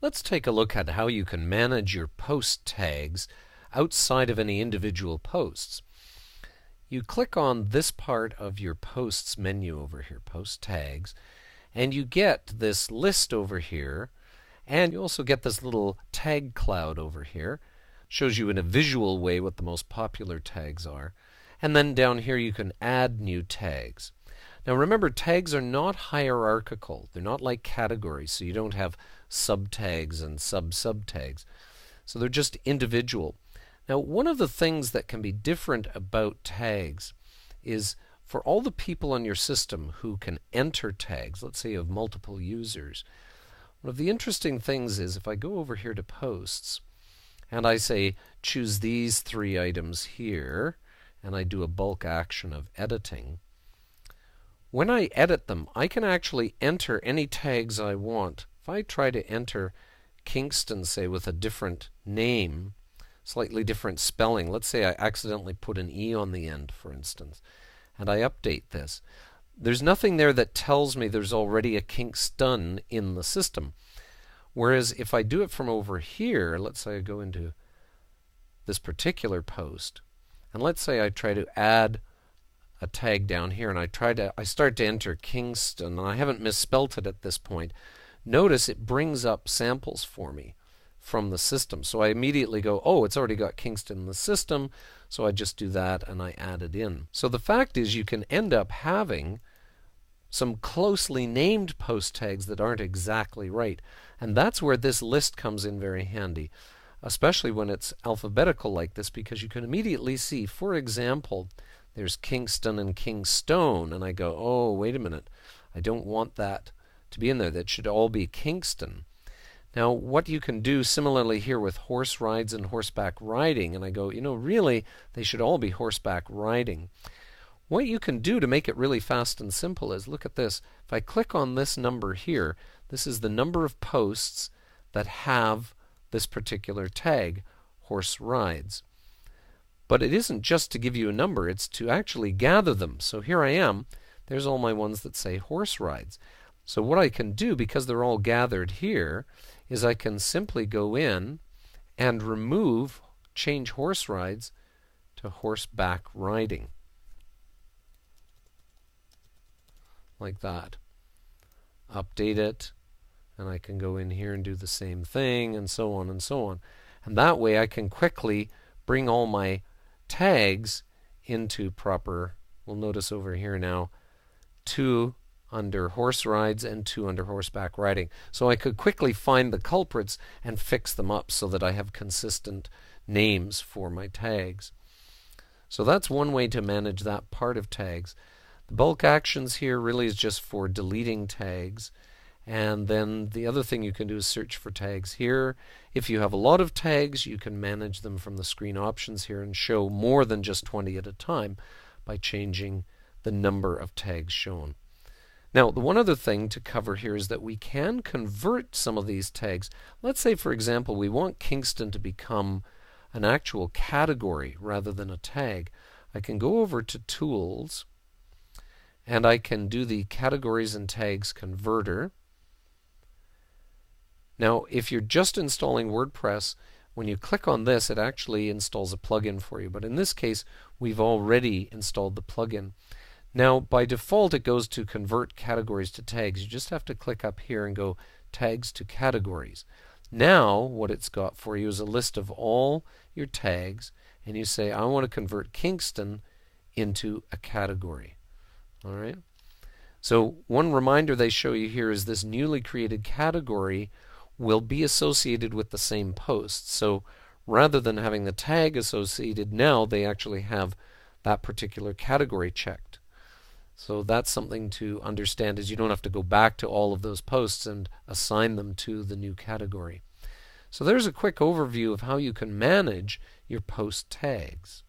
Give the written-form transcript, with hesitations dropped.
Let's take a look at how you can manage your post tags outside of any individual posts. You click on this part of your posts menu over here, post tags, and you get this list over here, and you also get this little tag cloud over here. Shows you in a visual way what the most popular tags are. And then down here you can add new tags. Now remember, tags are not hierarchical. They're not like categories, so you don't have subtags and sub-subtags. So they're just individual. Now one of the things that can be different about tags is for all the people on your system who can enter tags, let's say you have multiple users, one of the interesting things is if I go over here to posts and I say choose these 3 items here, and I do a bulk action of editing, when I edit them, I can actually enter any tags I want. If I try to enter Kingston, say, with a different name, slightly different spelling, let's say I accidentally put an E on the end, for instance, and I update this, there's nothing there that tells me there's already a Kingston in the system. Whereas if I do it from over here, let's say I go into this particular post, and let's say I try to add a tag down here, and I start to enter Kingston, and I haven't misspelt it at this point. Notice it brings up samples for me from the system. So I immediately go, oh, it's already got Kingston in the system, so I just do that and I add it in. So the fact is you can end up having some closely named post tags that aren't exactly right. And that's where this list comes in very handy, especially when it's alphabetical like this, because you can immediately see, for example, there's Kingston and Kingstone, and I go, oh, wait a minute, I don't want that to be in there. That should all be Kingston. Now, what you can do similarly here with horse rides and horseback riding, and I go, you know, really, they should all be horseback riding. What you can do to make it really fast and simple is, look at this. If I click on this number here, this is the number of posts that have this particular tag, horse rides. But it isn't just to give you a number, it's to actually gather them. So here I am, there's all my ones that say horse rides. So what I can do, because they're all gathered here, is I can simply go in and change horse rides to horseback riding. Like that. Update it, and I can go in here and do the same thing, and so on and so on. And that way I can quickly bring all my tags into proper, we'll notice over here now, 2 under horse rides and 2 under horseback riding. So I could quickly find the culprits and fix them up so that I have consistent names for my tags. So that's one way to manage that part of tags. The bulk actions here really is just for deleting tags. And then the other thing you can do is search for tags here. If you have a lot of tags, you can manage them from the screen options here and show more than just 20 at a time by changing the number of tags shown. Now, the one other thing to cover here is that we can convert some of these tags. Let's say, for example, we want Kingston to become an actual category rather than a tag. I can go over to Tools, and I can do the Categories and Tags Converter. Now, if you're just installing WordPress, when you click on this, it actually installs a plugin for you. But in this case, we've already installed the plugin. Now, by default, it goes to Convert Categories to Tags. You just have to click up here and go Tags to Categories. Now, what it's got for you is a list of all your tags, and you say, I want to convert Kingston into a category. All right. So one reminder they show you here is this newly created category will be associated with the same post. So rather than having the tag associated, now they actually have that particular category checked. So that's something to understand, is you don't have to go back to all of those posts and assign them to the new category. So there's a quick overview of how you can manage your post tags.